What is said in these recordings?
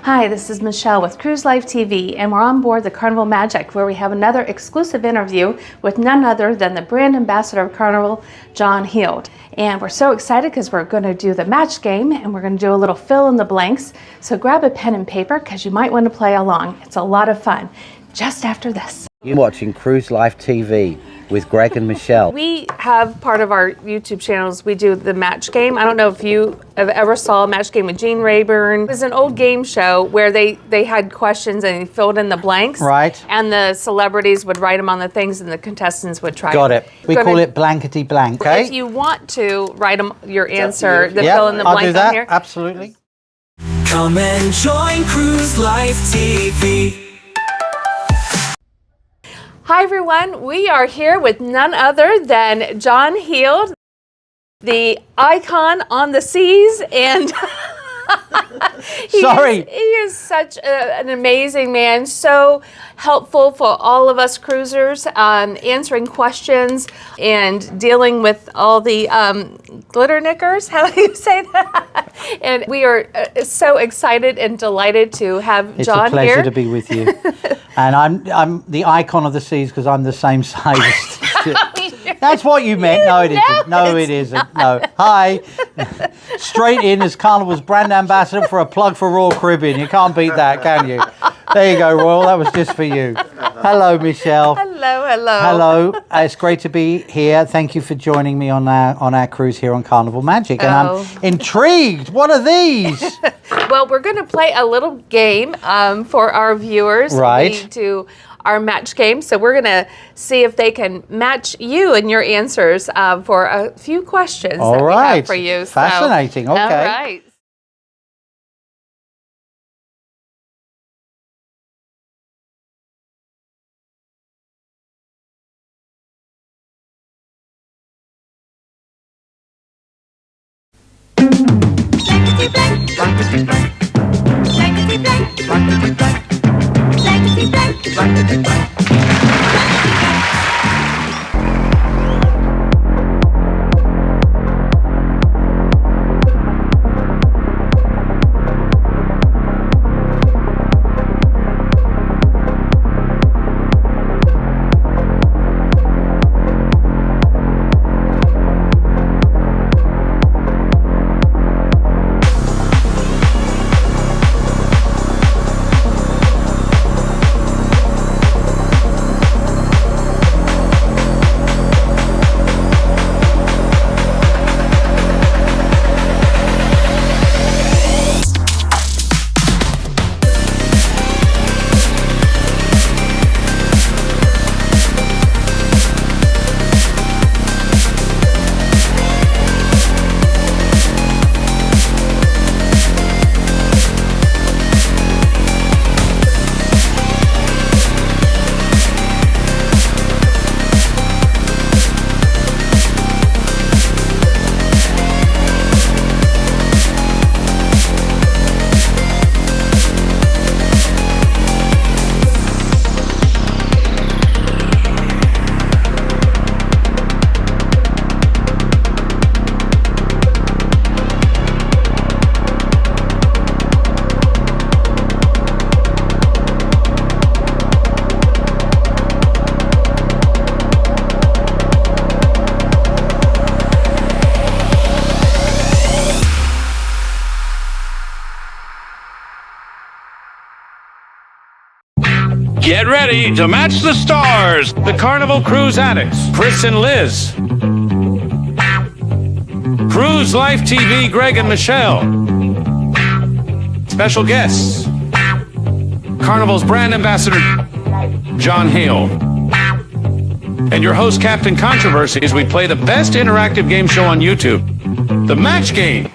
Hi, this is Michelle with Cruise Life TV, and we're on board the Carnival Magic, where we have another exclusive interview with none other than the brand ambassador of Carnival, John Heald. And we're so excited because we're going to do the match game, and we're going to do a little fill in the blanks. So grab a pen and paper because you might want to play along. It's a lot of fun. Just after this. You're watching Cruise Life TV with Greg and Michelle. We have part of our YouTube channels, we do the match game. I don't know if you have ever saw a match game with Gene Rayburn. It was an old game show where they had questions and they filled in the blanks. Right. And the celebrities would write them on the things and the contestants would try. Got it. We call it blankety blank. Okay. If you want to write them your answer, the fill in the I'll blank do that. on here. Absolutely. Come and join Cruise Life TV. Hi everyone, we are here with none other than John Heald, the icon on the seas, and he is such an amazing man, so helpful for all of us cruisers, answering questions and dealing with all the glitter knickers, how do you say that? And we are so excited and delighted to have John here. It's a pleasure to be with you. And I'm the icon of the seas because I'm the same size as That's what you meant. No, it isn't. No, it isn't. No. Hi. Straight in as Carnival's brand ambassador for a plug for Royal Caribbean. You can't beat that, can you? There you go, Royal. That was just for you. Hello, Michelle. Hello, hello. Hello. It's great to be here. Thank you for joining me on our cruise here on Carnival Magic. And I'm intrigued. What are these? Well, we're going to play a little game for our viewers. Right. We do our match game. So we're going to see if they can match you and your answers for a few questions that we have for you. Fascinating. Okay. All right. Get ready to match the stars. The Carnival Cruise Addicts, Chris and Liz. Cruise Life TV, Greg and Michelle. Special guests, Carnival's brand ambassador, John Heald. And your host, Captain Controversy, as we play the best interactive game show on YouTube, the Match Game.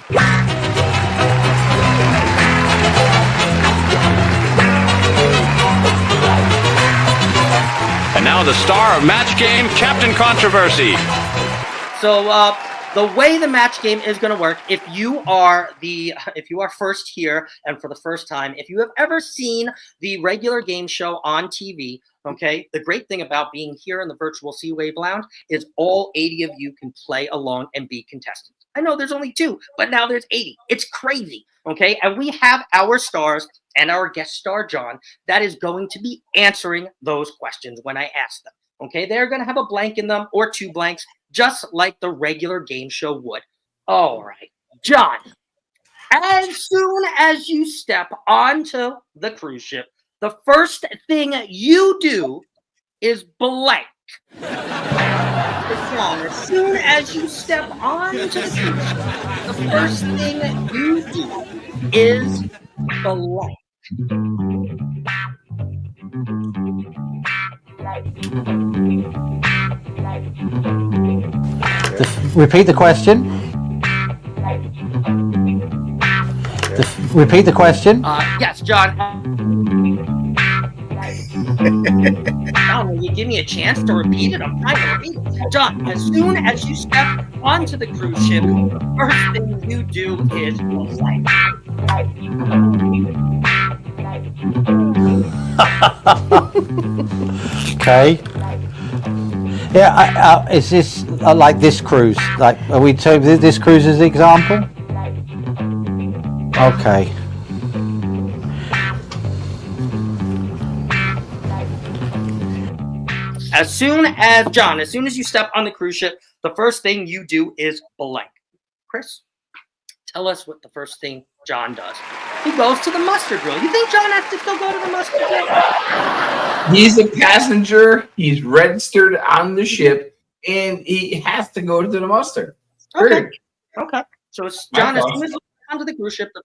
And now the star of Match Game, Captain Controversy. So the way the match game is going to work, if you are first here and for the first time, if you have ever seen the regular game show on TV, okay, the great thing about being here in the virtual Sea Wave Lounge is all 80 of you can play along and be contestants. I know there's only 2, but now there's 80. It's crazy. Okay, and we have our stars and our guest star, John, that is going to be answering those questions when I ask them. Okay, they're going to have a blank in them or 2 blanks, just like the regular game show would. All right, John, as soon as you step onto the cruise ship, the first thing you do is blank. John, as soon as you step onto the cruise ship, the first thing you do is blank. Repeat the question. Repeat the question. Yes, John. John, will you give me a chance to repeat it? I'm trying to repeat it. John, as soon as you step onto the cruise ship, the first thing you do is blank. Okay. Yeah. Is this like this cruise? Like, are we taking this cruise as an example? Okay. As soon as you step on the cruise ship, the first thing you do is blank. Chris, tell us what the first thing John does. He goes to the muster grill. You think John has to still go to the muster grill? He's a passenger. He's registered on the ship, and he has to go to the muster. Okay. Okay. So it's John, as soon as he goes onto the cruise ship, the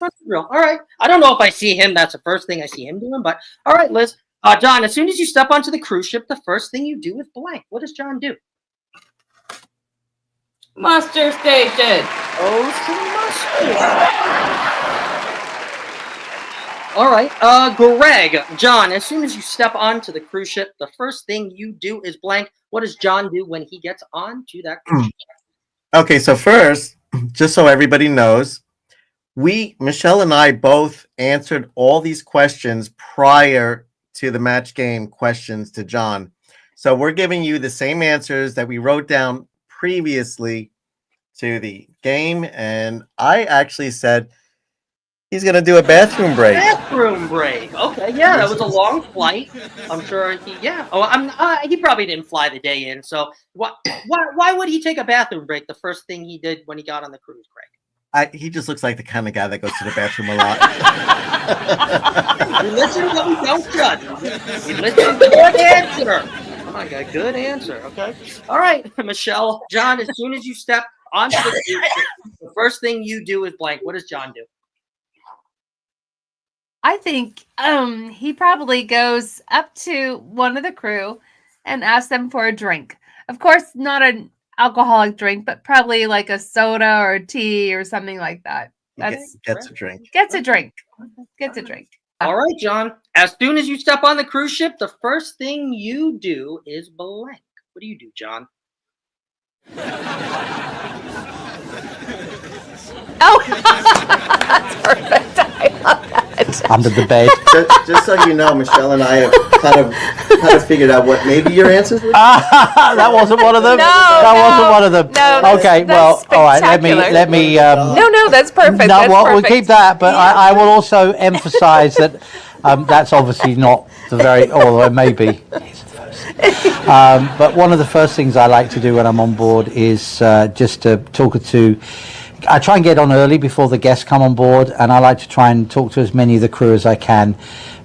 muster grill. All right. I don't know if I see him. That's the first thing I see him doing. But all right, Liz. John, as soon as you step onto the cruise ship, the first thing you do is blank. What does John do? Muster station. Goes to the muster. All right. Greg, John, as soon as you step onto the cruise ship, the first thing you do is blank. What does John do when he gets onto that cruise ship? Okay, so first, just so everybody knows, Michele and I both answered all these questions prior to the match game questions to John. So we're giving you the same answers that we wrote down previously to the game. And I actually said he's going to do a bathroom break. Bathroom break. Okay, yeah, that was a long flight. I'm sure he probably didn't fly the day in. So why would he take a bathroom break the first thing he did when he got on the cruise, Greg? He just looks like the kind of guy that goes to the bathroom a lot. You listen, but we don't judge. You listen, good answer. Oh my God, good answer. Okay. All right, Michele. John, as soon as you step onto the cruise, the first thing you do is blank. What does John do? I think he probably goes up to one of the crew and asks them for a drink. Of course, not an alcoholic drink, but probably like a soda or a tea or something like that. Gets a drink. Gets a drink. Gets a drink. All right, John. As soon as you step on the cruise ship, the first thing you do is blank. What do you do, John? Oh, that's perfect. I love that. Under the bed. Just so you know, Michele and I have kind of figured out what maybe your answers were. That wasn't one of them. Wasn't one of them. No, okay, well, all right. Let me. No, that's perfect. No, that's we'll perfect. keep that. But I will also emphasise that that's obviously not the very, although it may be. But one of the first things I like to do when I'm on board is just to talk to. I try and get on early before the guests come on board, and I like to try and talk to as many of the crew as I can,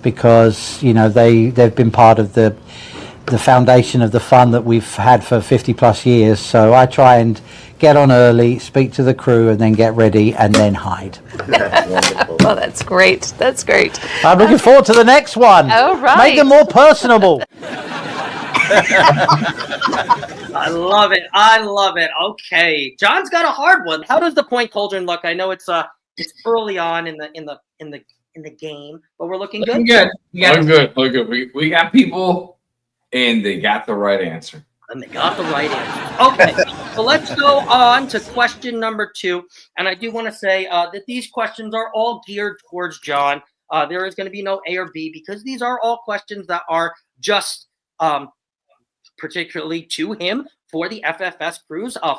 because they've been part of the foundation of the fun that we've had for 50 plus years. So I try and get on early, speak to the crew, and then get ready, and then hide. Well, that's great. That's great. I'm looking forward to the next one. All right. Make them more personable. I love it. I love it. Okay, John's got a hard one. How does the point cauldron look? I know it's early on in the game, but we're looking good. Looking good. Look good. We got people, and they got the right answer. And they got the right answer. Okay, so let's go on to question number 2. And I do want to say that these questions are all geared towards John. There is going to be no A or B, because these are all questions that are just particularly to him for the FFS cruise. I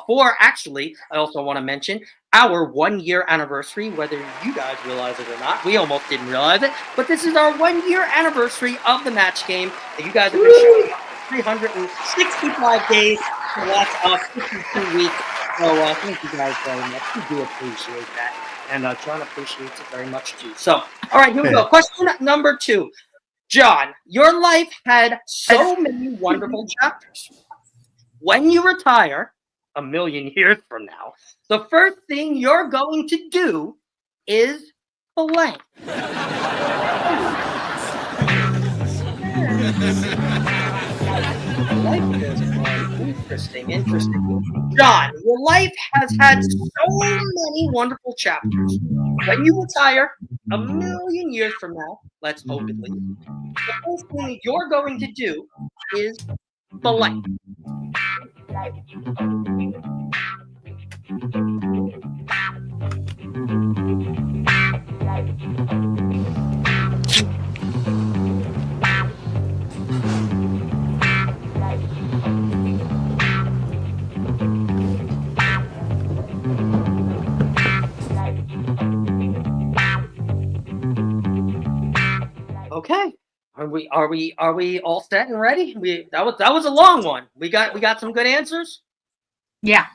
also want to mention our 1 year anniversary, whether you guys realize it or not. We almost didn't realize it, but this is our 1 year anniversary of the match game that you guys have been showing up for 365 days to watch us 52 weeks. So thank you guys very much. We do appreciate that. And John appreciates it very much too. So, all right, here we go. Question number 2. John, your life had so many wonderful chapters. When you retire, 1,000,000 years from now, the first thing you're going to do is blank. Interesting. John, your life has had so many wonderful chapters. When you retire, 1,000,000 years from now, let's hope at least, the first thing you're going to do is blank. Okay. Are we all set and ready? That was a long one. We got some good answers? Yeah.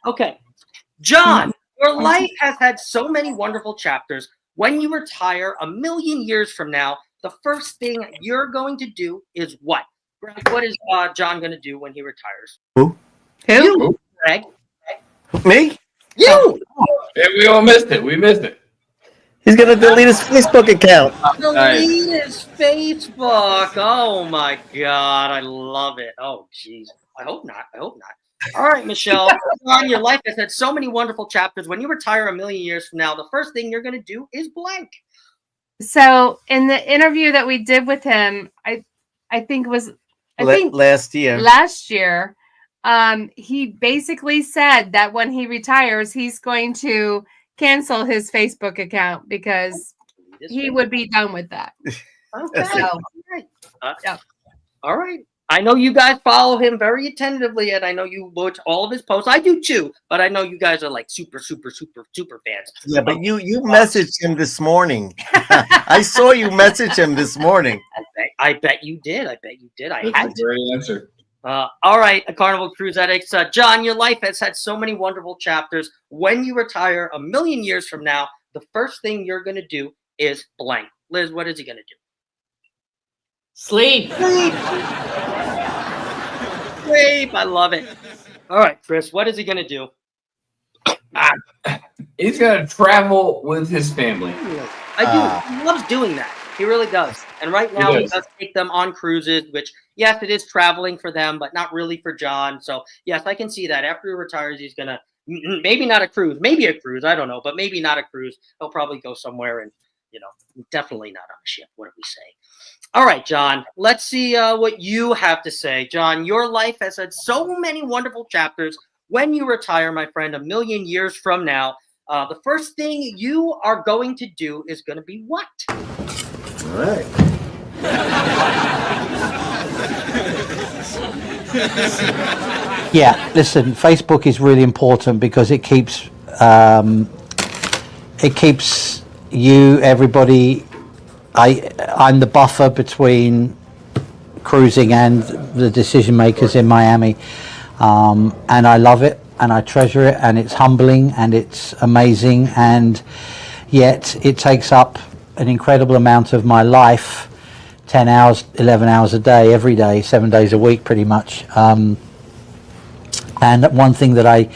Okay. John, your life has had so many wonderful chapters. When you retire 1,000,000 years from now, the first thing you're going to do is what? Greg, what is John going to do when he retires? Who? You, Greg. Me? You! Yeah, we all missed it. We missed it. He's gonna delete his Facebook account. Delete his Facebook. Oh my God, I love it. Oh jeez. I hope not. All right, Michele. John, your life has had so many wonderful chapters. When you retire 1,000,000 years from now, the first thing you're going to do is blank. So in the interview that we did with him, I think Last year. last year, he basically said that when he retires, he's going to cancel his Facebook account because he would be done with that. Okay. So, Yeah. All right. I know you guys follow him very attentively, and I know you watch all of his posts. I do too, but I know you guys are like super fans. Yeah, but you messaged him this morning. I saw you message him this morning. I bet you did. I That's had a to. great answer. All right, Carnival Cruise Addicts. John, your life has had so many wonderful chapters. When you retire 1,000,000 years from now, the first thing you're going to do is blank. Liz, what is he going to do? Sleep. Sleep. I love it. All right, Chris, what is he going to do? He's gonna travel with his family. I do. He loves doing that. He really does. And right now, he does take them on cruises, which, yes, it is traveling for them, but not really for John. So, yes, I can see that. After he retires, he's going to, maybe not a cruise, maybe a cruise, I don't know, but maybe not a cruise. He'll probably go somewhere and, definitely not on a ship. What do we say? All right, John, let's see what you have to say. John, your life has had so many wonderful chapters. When you retire, my friend, 1,000,000 years from now, the first thing you are going to do is going to be what? All right. Yeah, listen, Facebook is really important because it keeps you, everybody. I'm the buffer between cruising and the decision makers in Miami, and I love it and I treasure it, and it's humbling and it's amazing, and yet it takes up an incredible amount of my life, 10 hours, 11 hours a day, every day, 7 days a week, pretty much. And one thing that I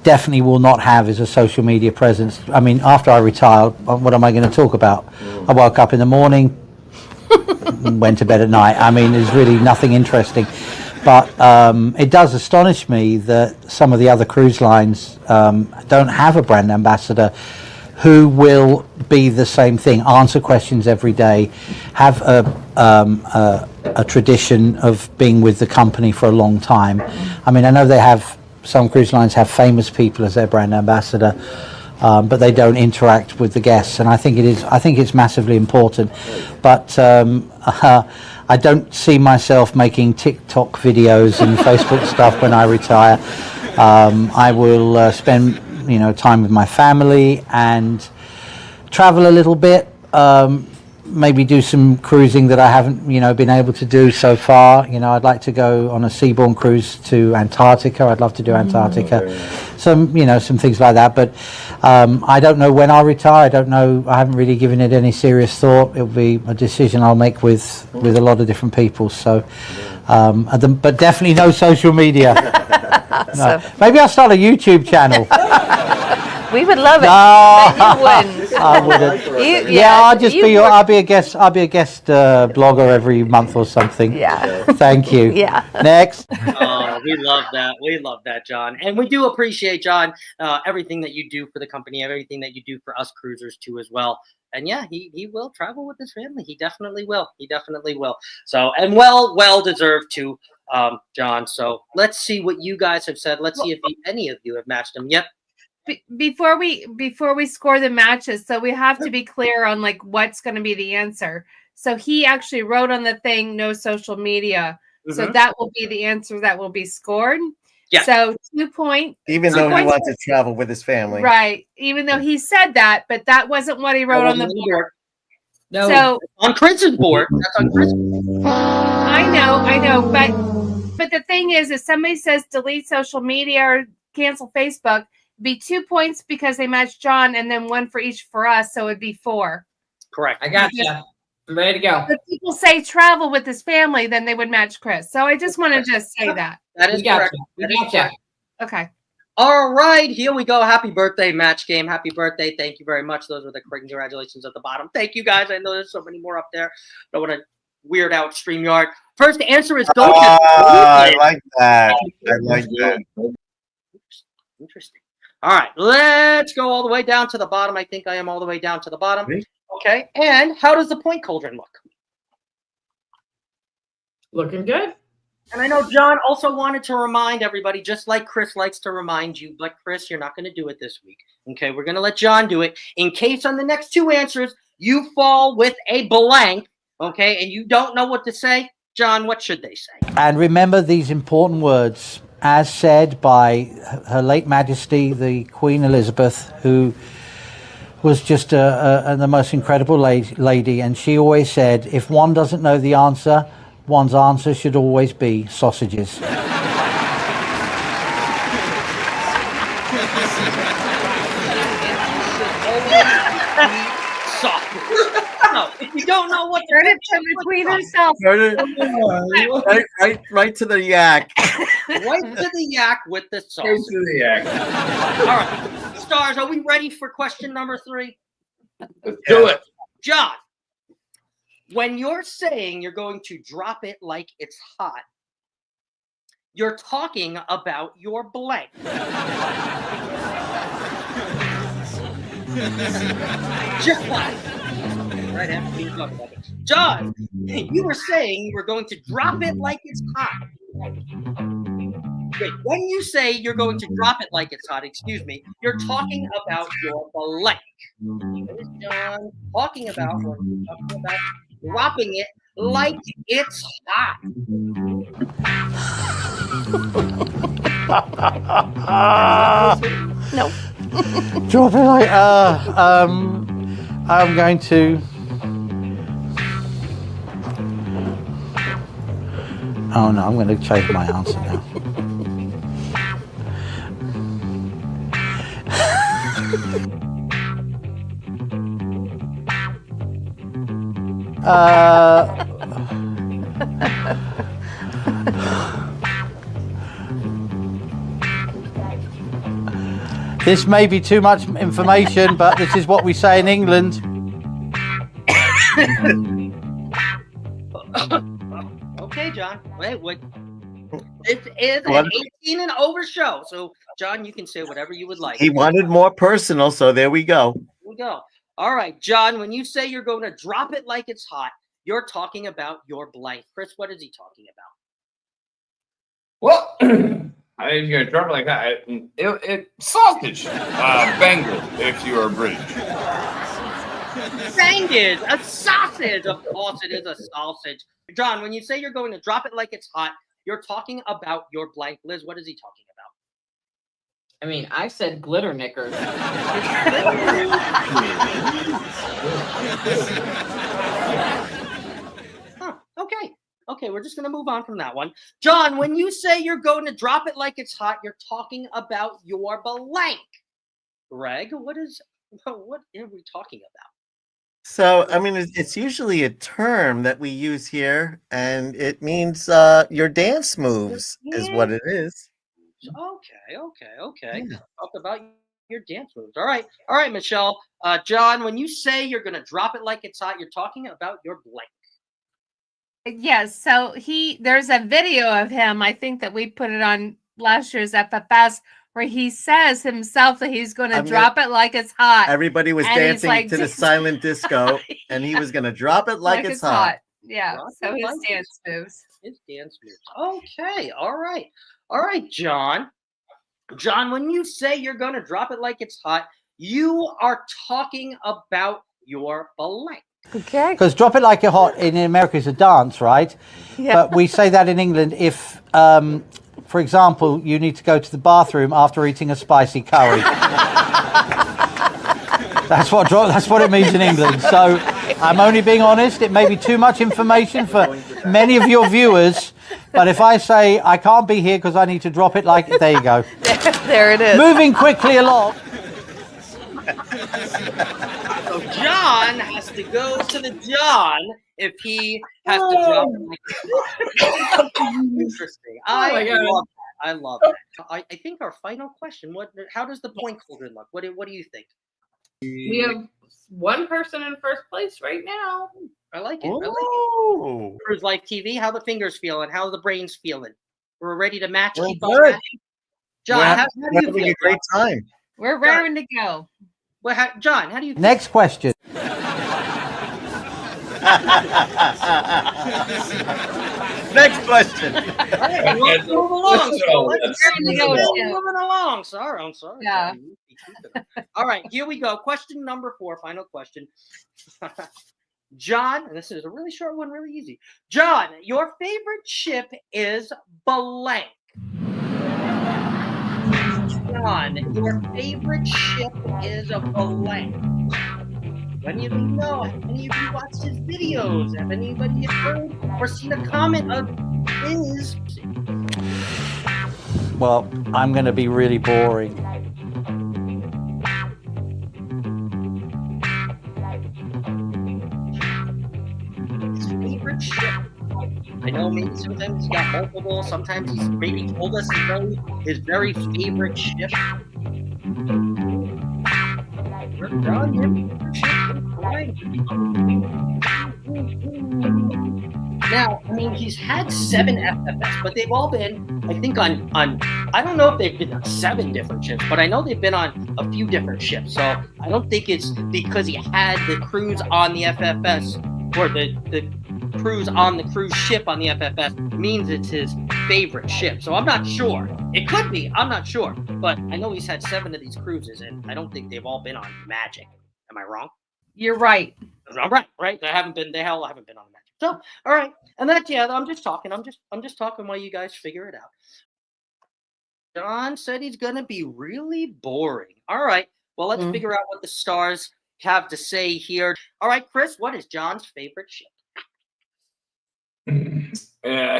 definitely will not have is a social media presence. I mean, after I retire, what am I going to talk about? I woke up in the morning, went to bed at night. I mean, there's really nothing interesting. But it does astonish me that some of the other cruise lines don't have a brand ambassador who will be the same thing, answer questions every day, have a tradition of being with the company for a long time. I mean, I know some cruise lines have famous people as their brand ambassador, but they don't interact with the guests, and I think it's massively important. But I don't see myself making TikTok videos and Facebook stuff when I retire. I will spend time with my family and travel a little bit. Maybe do some cruising that I haven't, been able to do so far. I'd like to go on a seaborne cruise to Antarctica. I'd love to do Antarctica. Some things like that. But I don't know when I'll retire. I don't know. I haven't really given it any serious thought. It'll be a decision I'll make with a lot of different people. So, but definitely no social media. No. Maybe I'll start a YouTube channel. We would love it. No, But you wouldn't. I wouldn't. I'll be a guest blogger every month or something. Yeah. Thank you. Yeah. Next. Oh, we love that. We love that, John. And we do appreciate, John, everything that you do for the company, everything that you do for us cruisers too as well. And yeah, he will travel with his family. He definitely will. He definitely will. So, and well deserved too, John. So let's see what you guys have said. Let's see if any of you have matched him. Yep. Before we score the matches, so we have to be clear on like what's going to be the answer. So he actually wrote on the thing, no social media. So that will be the answer that will be scored. Yeah. So 2 points. Even though he wants to travel with his family. Right. Even though he said that, but that wasn't what he wrote on the board. No. So on Chris's board, that's on Chris's board. I know, but the thing is, if somebody says delete social media or cancel Facebook, it'd be 2 points because they matched John, and then 1 for each for us, so it'd be 4. Correct. I got you. Ready to go. If people say travel with his family, then they would match Chris. So I just want to just say that. That is correct. We got you. Okay. All right, here we go. Happy birthday, Match Game. Happy birthday. Thank you very much. Those were the congratulations at the bottom. Thank you, guys. I know there's so many more up there. Don't want to weird out StreamYard. First answer is go. I like that. I like that. Interesting. All right, let's go all the way down to the bottom. I think I am all the way down to the bottom. Okay, and how does the point cauldron look? Looking good. And I know John also wanted to remind everybody, just like Chris likes to remind you, but Chris, you're not going to do it this week. Okay, we're going to let John do it. In case on the next 2 answers, you fall with a blank, okay, and you don't know what to say, John, what should they say? And remember these important words, as said by Her late Majesty, the Queen Elizabeth, who was just the most incredible lady. And she always said, if one doesn't know the answer, one's answer should always be sausages. No, if you don't know what Turn it to the Queen herself. Right to the yak. Right to the yak with the sauce. Right to the yak. All right, Stars, are we ready for question number 3? Let's do it. John, when you're saying you're going to drop it like it's hot, you're talking about your blank. John, right after you talk about it. John, you were saying you were going to drop it like it's hot. Wait, when you say you're going to drop it like it's hot, excuse me, you're talking about your blank. What is John talking about? We're talking about dropping it like it's hot. No. Drop it like, I'm going to. Oh no, I'm going to change my answer now. This may be too much information, but this is what we say in England. Okay, John. Wait, what? It is an 18 and over show, so John, you can say whatever you would like. He wanted more personal, so there we go. Here we go. All right, John, when you say you're going to drop it like it's hot, you're talking about your blank. Chris, what is he talking about? Well, I mean, you're going to drop it like that. Sausage. Banger, if you are British. Bangers, a sausage. Of course it is a sausage. John, when you say you're going to drop it like it's hot, you're talking about your blank. Liz, what is he talking I mean, I said glitter knickers. Huh, okay. Okay, we're just going to move on from that one. John, when you say you're going to drop it like it's hot, you're talking about your blank. Greg, what are we talking about? So, I mean, it's usually a term that we use here, and it means your dance moves is what it is. Okay. Yeah. Talk about your dance moves. All right, Michelle. John, when you say you're going to drop it like it's hot, you're talking about your blank. Yes, so there's a video of him, I think that we put it on last year's FFS, where he says himself that he's going to drop it like it's hot. Everybody was And he's, dancing like, to the silent disco, and he was going to drop it like it's hot. Yeah, Drop so it his like dance moves. His dance moves. Okay, all right, John. John, when you say you're going to drop it like it's hot, you are talking about your blank. Okay. Because drop it like it hot in America is a dance, right? Yeah. But we say that in England if, for example, you need to go to the bathroom after eating a spicy curry. That's what it means in England. So I'm only being honest. It may be too much information for many of your viewers, but if I say I can't be here because I need to drop it like, there you go. There it is. Moving quickly along. So John has to go to the John if he has to drop it like it's hot. Interesting. I love that. I think our final question. How does the point holder look? What do you think? We have one person in first place right now. I like it. Cruise Life TV. How the fingers feeling? How the brains feeling? We're ready to match. We're Keep on good. matching. John, how do We're you having feel? a great time. We're raring to go. Well, John, how do you feel? Next question. Next question. All right, let's move along. So let's go, Jim. moving along. I'm sorry. Yeah. All right, here we go. Question number 4, final question. John, and this is a really short one, really easy. John, your favorite ship is blank. John, your favorite ship is a blank. Any of you know? Have any of you watched his videos? Have anybody heard or seen a comment of his? Well, I'm going to be really boring. His favorite ship. I know maybe sometimes he's got multiple. Sometimes he's maybe told us his very favorite ship. John, your favorite ship is blank. Now, I mean, he's had 7 FFS, but they've all been, I think, on I don't know if they've been on 7 different ships, but I know they've been on a few different ships. So I don't think it's because he had the cruise on the FFS or the cruise on the cruise ship on the FFS means it's his favorite ship. So I'm not sure. It could be. I'm not sure. But I know he's had 7 of these cruises, and I don't think they've all been on Magic. Am I wrong? You're right. I'm right. They haven't been on the Magic. So, all right. And that's, I'm just talking. I'm just talking while you guys figure it out. John said he's going to be really boring. All right. Well, let's figure out what the stars have to say here. All right, Chris, what is John's favorite ship?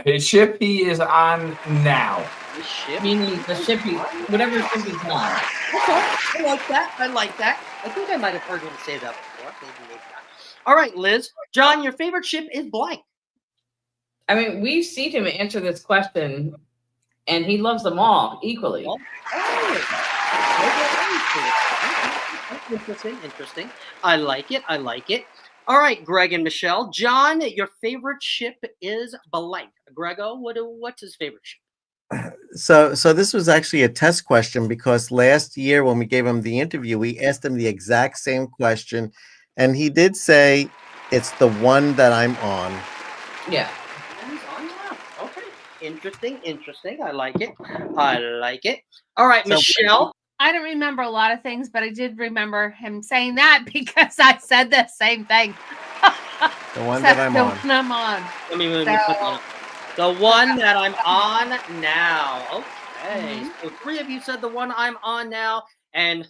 His ship he is on now. His ship? Meaning the ship, whatever ship he's on. Okay. I like that. I think I might have heard him say that before. Maybe not. All right, Liz. John, your favorite ship is blank. I mean, we've seen him answer this question, and he loves them all equally. Interesting. I like it. All right, Greg and Michelle. John, your favorite ship is blank. Grego, what's his favorite ship? So this was actually a test question because last year when we gave him the interview, we asked him the exact same question, and he did say it's the one that I'm on. Yeah. Okay. Interesting. I like it. All right, Michelle. I don't remember a lot of things, but I did remember him saying that because I said the same thing. The one that I'm on. The one I'm on. Let me put that. The one that I'm on now. Okay, so 3 of you said the one I'm on now, and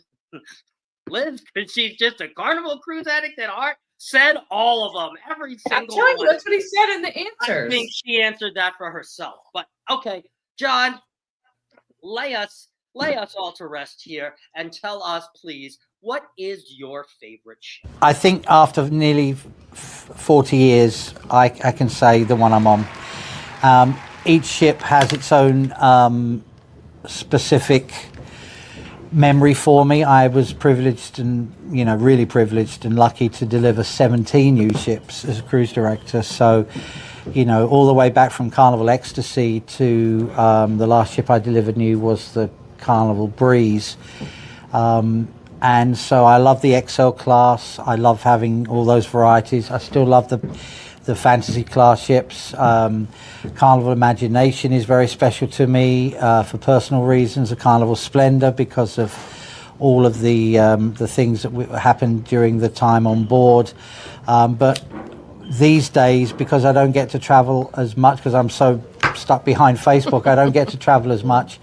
Liz, because she's just a Carnival Cruise addict at heart, said all of them. Every I'm single telling you, one. that's what he said in the I answers. think she answered that for herself. But okay, John, lay us all to rest here and tell us, please, what is your favorite ship? I think after nearly 40 years, I can say the one I'm on. Each ship has its own specific memory for me. I was privileged and, really privileged and lucky to deliver 17 new ships as a cruise director. So, all the way back from Carnival Ecstasy to the last ship I delivered new was the Carnival Breeze. And so I love the XL class. I love having all those varieties. I still love the fantasy class ships. Carnival Imagination is very special to me for personal reasons. The Carnival Splendor because of all of the things that happened during the time on board. But these days, because I don't get to travel as much, because I'm so stuck behind Facebook, I don't get to travel as much.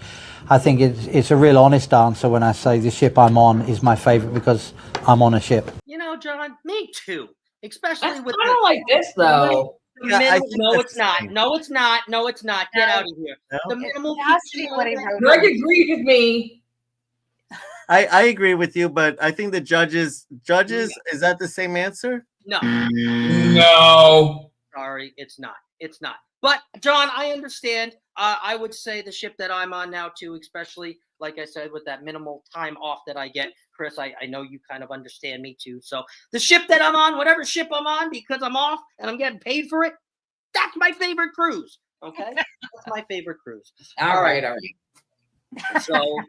I think it's a real honest answer when I say the ship I'm on is my favorite because I'm on a ship. John, me too. Especially That's with kind of like this, though. no, it's not. No, it's not. No, it's not. Get out of here. No? The minimal Has to be what he wrote. Greg agreed with me. I agree with you, but I think the judges, is that the same answer? No. No. Sorry, it's not. It's not. But John, I understand. I would say the ship that I'm on now too, especially like I said, with that minimal time off that I get. Chris, I know you kind of understand me too. So the ship that I'm on, whatever ship I'm on, because I'm off and I'm getting paid for it, that's my favorite cruise. Okay, that's my favorite cruise. All right. So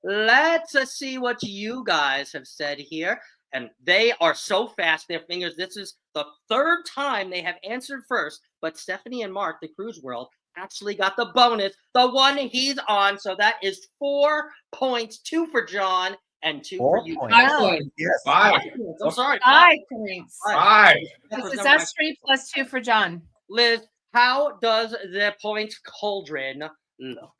let's see what you guys have said here. And they are so fast, their fingers. This is the 3rd time they have answered first, but Stephanie and Mark, the Cruise World, actually got the bonus, the one he's on. So that is 4 points, 2 for John and 2 for you. 5 points. Yes. 5. I'm sorry. 5 points. 5. This is us 3 plus 2 for John. Liz, how does the points cauldron look?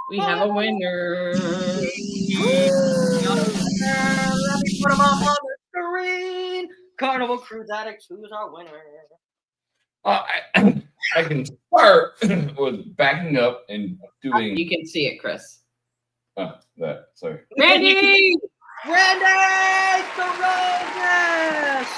We have a winner. Let me put them up on the screen. Carnival Cruise Addicts, who's our winner? I can start with backing up and doing. You can see it, Chris. That. Sorry. Randy! Randy Thorones!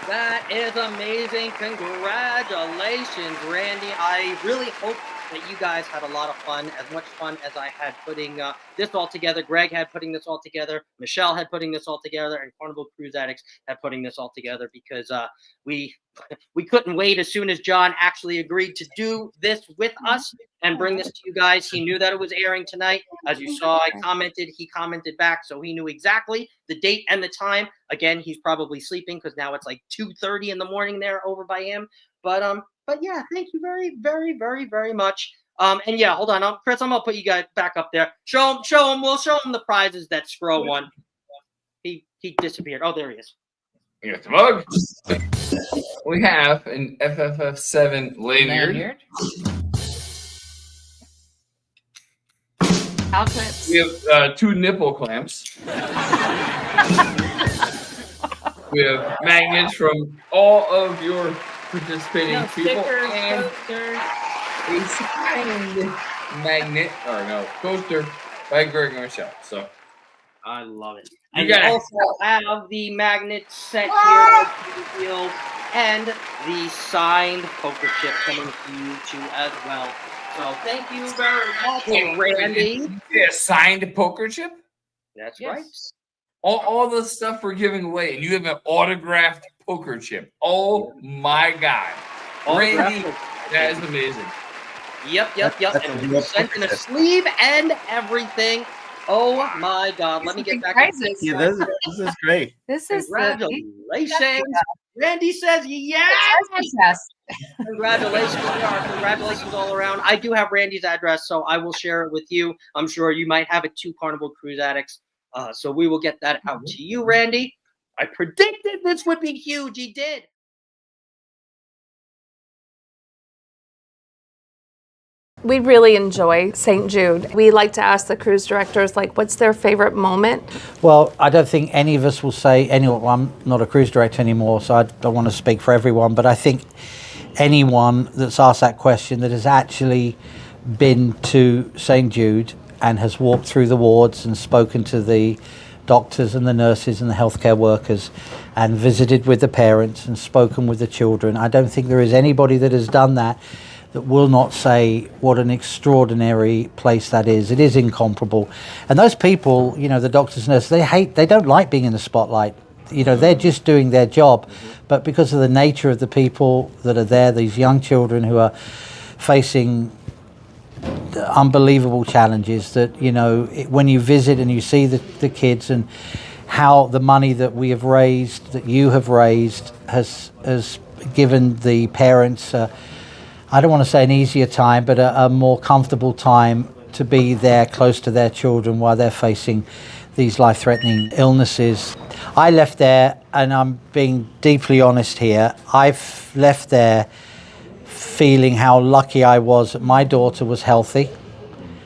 That is amazing. Congratulations, Randy. I really hope that you guys had a lot of fun, as much fun as I had putting this all together. Greg had putting this all together. Michele had putting this all together, and Carnival Cruise Addicts had putting this all together because we couldn't wait as soon as John actually agreed to do this with us and bring this to you guys. He knew that it was airing tonight. As you saw, I commented, he commented back, so he knew exactly the date and the time. Again, he's probably sleeping because now it's like 2:30 in the morning there over by him. But yeah, thank you very, very, very, very much. And yeah, hold on, Chris, I'm gonna put you guys back up there. Show him. We'll show him the prizes that Scro won. He disappeared. Oh, there he is. Here's the mug. We have an FFF7 lanyard. Outlets. We have 2 nipple clamps. We have magnets from all of your participating people Stickers, and posters. a signed magnet coaster by Greg and Michele. So I love it. You And got you it. also have the magnet set here and the signed poker chip coming to you too as well. So thank you very much, Randy. Yeah, signed poker chip. That's Yes. right. All the stuff we're giving away, and you have an autographed poker chip. Oh my God, Randy, that is amazing. Yep. That's And a it real was sent in a poker chip. sleeve and everything. Oh my God. Let me get back. Prizes. Yeah, this is great. This is Congratulations. Randy says yes. Yes. Congratulations all around. I do have Randy's address, so I will share it with you. I'm sure you might have it too, Carnival Cruise Addicts. So we will get that out to you, Randy. I predicted this would be huge. He did. We really enjoy St. Jude. We like to ask the cruise directors, like, what's their favorite moment? Well, I don't think any of us will say, well, I'm not a cruise director anymore, so I don't want to speak for everyone, but I think anyone that's asked that question that has actually been to St. Jude and has walked through the wards and spoken to the doctors and the nurses and the healthcare workers and visited with the parents and spoken with the children, I don't think there is anybody that has done that will not say what an extraordinary place that is. It is incomparable. And those people, the doctors and nurses, they don't like being in the spotlight. They're just doing their job. But because of the nature of the people that are there, these young children who are facing unbelievable challenges, that, when you visit and you see the kids and how the money that we have raised, that you have raised, has given the parents I don't want to say an easier time, but a more comfortable time to be there close to their children while they're facing these life-threatening illnesses. I left there, and I'm being deeply honest here, I've left there feeling how lucky I was that my daughter was healthy,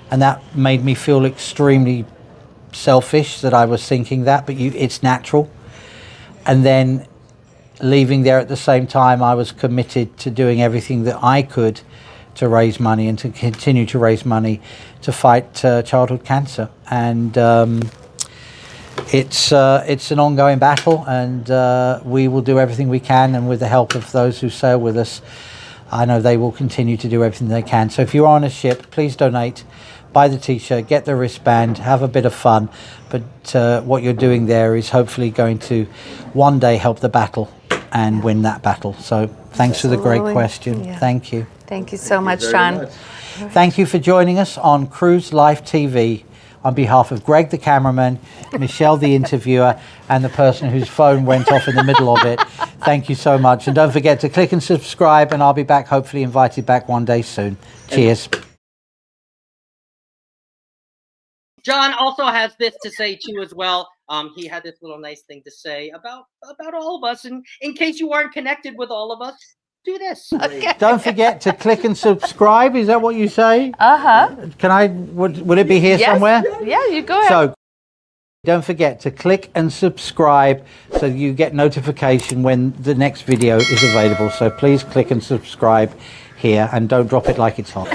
and that made me feel extremely selfish that I was thinking that, but it's natural. And then leaving there at the same time, I was committed to doing everything that I could to raise money and to continue to raise money to fight childhood cancer. And it's an ongoing battle, and we will do everything we can, and with the help of those who sail with us, I know they will continue to do everything they can. So if you're on a ship, please donate, buy the t-shirt, get the wristband, have a bit of fun. But what you're doing there is hopefully going to one day help the battle and win that battle. So thanks for the great question. Yeah. Thank you. Thank you so much, John. Thank you for joining us on Cruise Life TV. On behalf of Greg, the cameraman, Michele, the interviewer, and the person whose phone went off in the middle of it, thank you so much. And don't forget to click and subscribe, and I'll be back, hopefully invited back one day soon. Cheers. John also has this to say too as well. He had this little nice thing to say about all of us, and in case you aren't connected with all of us, do this. Okay. Don't forget to click and subscribe. Is that what you say? Can I? Would it be here somewhere? Yeah, you go ahead. So don't forget to click and subscribe so you get notification when the next video is available. So please click and subscribe here, and don't drop it like it's hot.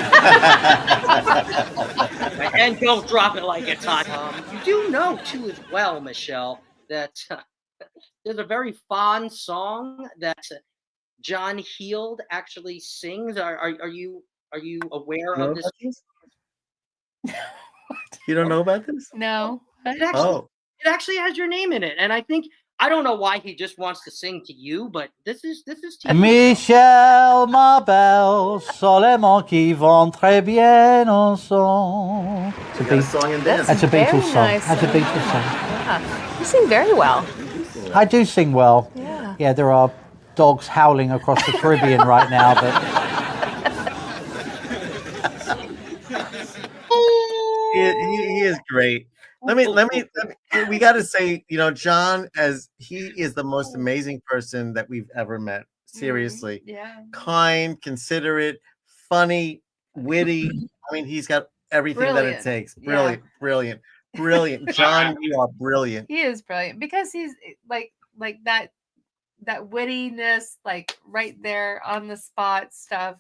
And don't drop it like it's hot. You do know too as well, Michele, that there's a very fond song that John Heald actually sings. Are you aware of this? You don't know about this? No. It actually has your name in it, and I don't know why he just wants to sing to you, but this is Michele, ma belle, solement qui vont très bien ensemble. It's a song and dance. That's a Beatles song. Nice. That's a Beatles song. Yeah. You sing very well. I do sing well. Yeah. Yeah, there are dogs howling across the Caribbean right now, but he is great. Let me we got to say, John, as he is the most amazing person that we've ever met. Seriously. Yeah. Kind, considerate, funny, witty. I mean, he's got everything that it takes. Brilliant. John, you are brilliant. He is brilliant because he's like that wittiness, like right there on the spot stuff.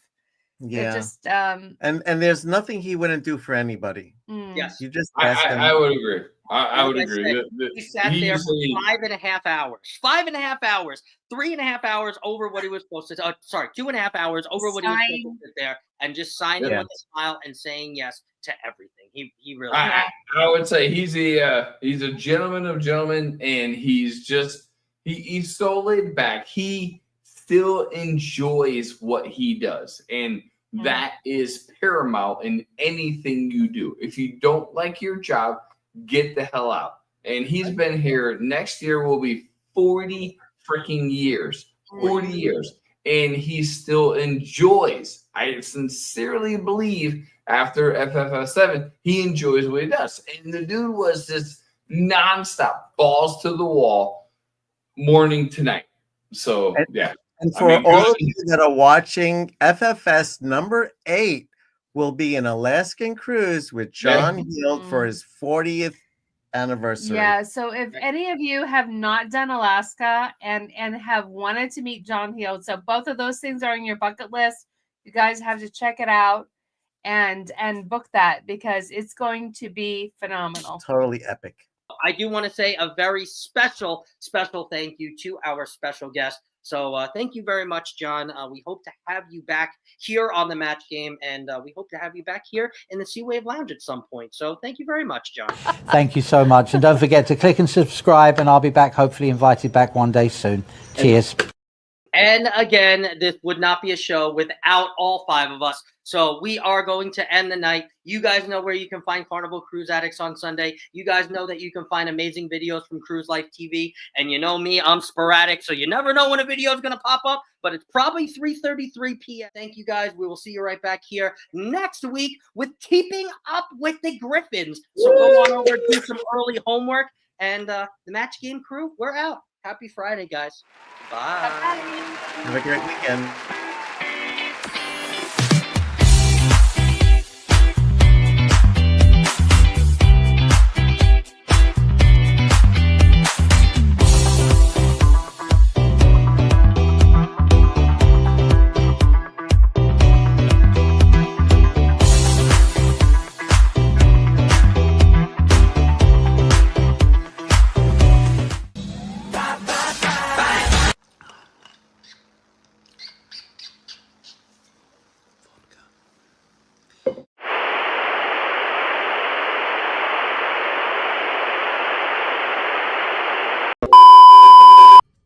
Yeah. It just and there's nothing he wouldn't do for anybody. Yes. You just ask him. I would agree. I would agree. He sat there for 5.5 hours. 5.5 hours. 3.5 hours over what he was supposed to. 2.5 hours over what he was supposed to sit there and just signing with a smile and saying yes to everything. He really. I would say he's a gentleman of gentlemen, and he's so laid back. He still enjoys what he does, and that is paramount in anything you do. If you don't like your job, get the hell out. And he's been here. Next year will be 40 freaking years. 40 years. And he still enjoys. I sincerely believe after FFS7, he enjoys what he does. And the dude was just nonstop, balls to the wall, morning to night. So, yeah. And for all of you that are watching FFS number 8 will be an Alaskan cruise with John Heald for his 40th anniversary. Yeah, so if any of you have not done Alaska and have wanted to meet John Heald, so both of those things are on your bucket list. You guys have to check it out and book that because it's going to be phenomenal. Totally epic. I do want to say a very special thank you to our special guest. So thank you very much, John. We hope to have you back here on the Match Game, and we hope to have you back here in the Sea Wave Lounge at some point. So thank you very much, John. Thank you so much. And don't forget to click and subscribe, and I'll be back, hopefully invited back one day soon. Cheers. And again, this would not be a show without all 5 of us. So we are going to end the night. You guys know where you can find Carnival Cruise Addicts on Sunday. You guys know that you can find amazing videos from Cruise Life TV. And you know me, I'm sporadic, so you never know when a video is going to pop up, but it's probably 3:33 p.m. Thank you guys. We will see you right back here next week with Keeping Up with the Griffins. So go on over and do some early homework. And the Match Game crew, we're out. Happy Friday, guys. Bye. Have a great weekend.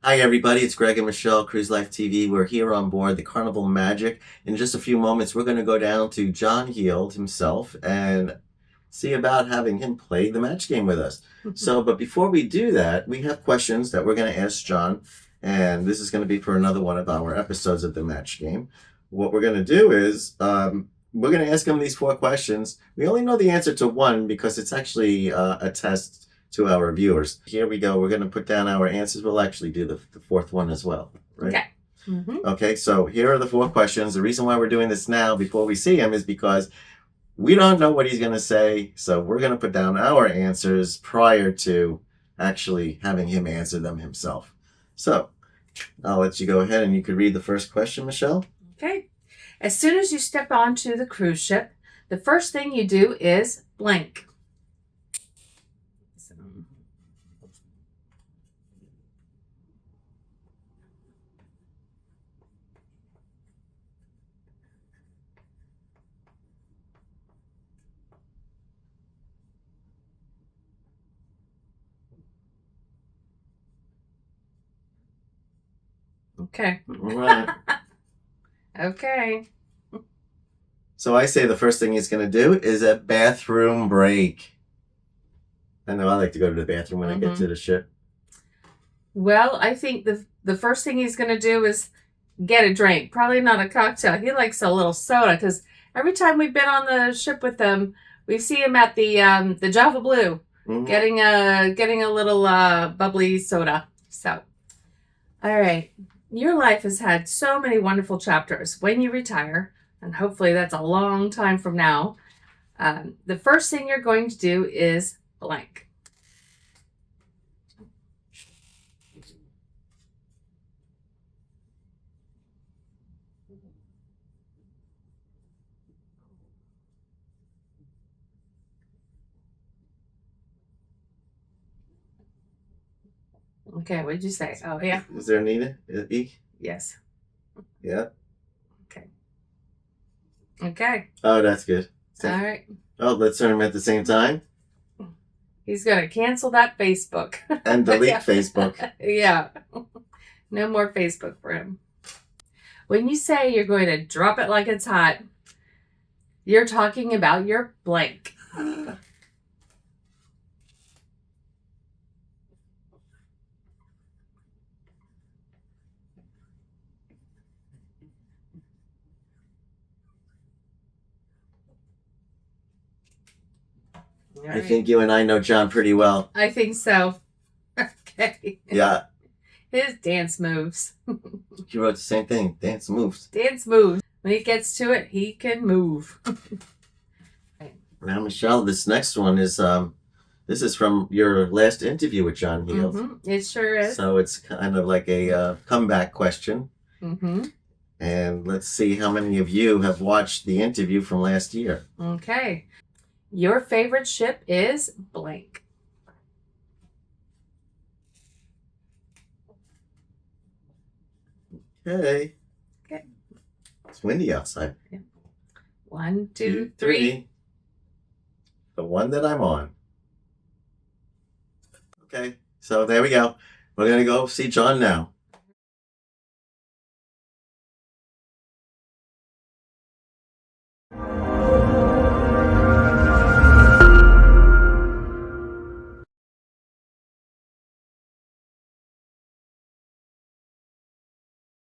Hi everybody, it's Greg and Michele, Cruise Life TV. We're here on board the Carnival Magic. In just a few moments, we're going to go down to John Heald himself and see about having him play the match game with us. But before we do that, we have questions that we're going to ask John, and this is going to be for another one of our episodes of the match game. What we're going to do is we're going to ask him these 4 questions. We only know the answer to one because it's actually a test to our viewers. Here we go. We're going to put down our answers. We'll actually do the 4th one as well, right? Okay. Mm-hmm. Okay, so here are the 4 questions. The reason why we're doing this now before we see him is because we don't know what he's going to say, so we're going to put down our answers prior to actually having him answer them himself. So I'll let you go ahead and you could read the first question, Michele. Okay. As soon as you step onto the cruise ship, the first thing you do is blank. Okay. All right. Okay. So I say the first thing he's going to do is a bathroom break. I know I like to go to the bathroom when I get to the ship. Well, I think the first thing he's going to do is get a drink. Probably not a cocktail. He likes a little soda because every time we've been on the ship with him, we see him at the Java Blue getting a little bubbly soda. So, all right. Your life has had so many wonderful chapters. When you retire, and hopefully that's a long time from now, the first thing you're going to do is blank. Okay, what did you say? Oh, yeah. Is there an E? Yes. Yeah. Okay. Okay. Oh, that's good. All right. Oh, let's turn them at the same time. He's going to cancel that Facebook. And delete Facebook. Yeah. No more Facebook for him. When you say you're going to drop it like it's hot, you're talking about your blank. I think you and I know John pretty well. I think so. Okay. Yeah. His dance moves. You wrote the same thing. Dance moves. Dance moves. When he gets to it, he can move. Now, Michele, this next one is this is from your last interview with John Heald. Mm-hmm. It sure is. So it's kind of like a comeback question. Mm-hmm. And let's see how many of you have watched the interview from last year. Okay. Your favorite ship is blank. Okay. Okay. It's windy outside. Yeah. 1, 2, 3. The one that I'm on. Okay, so there we go. We're going to go see John now.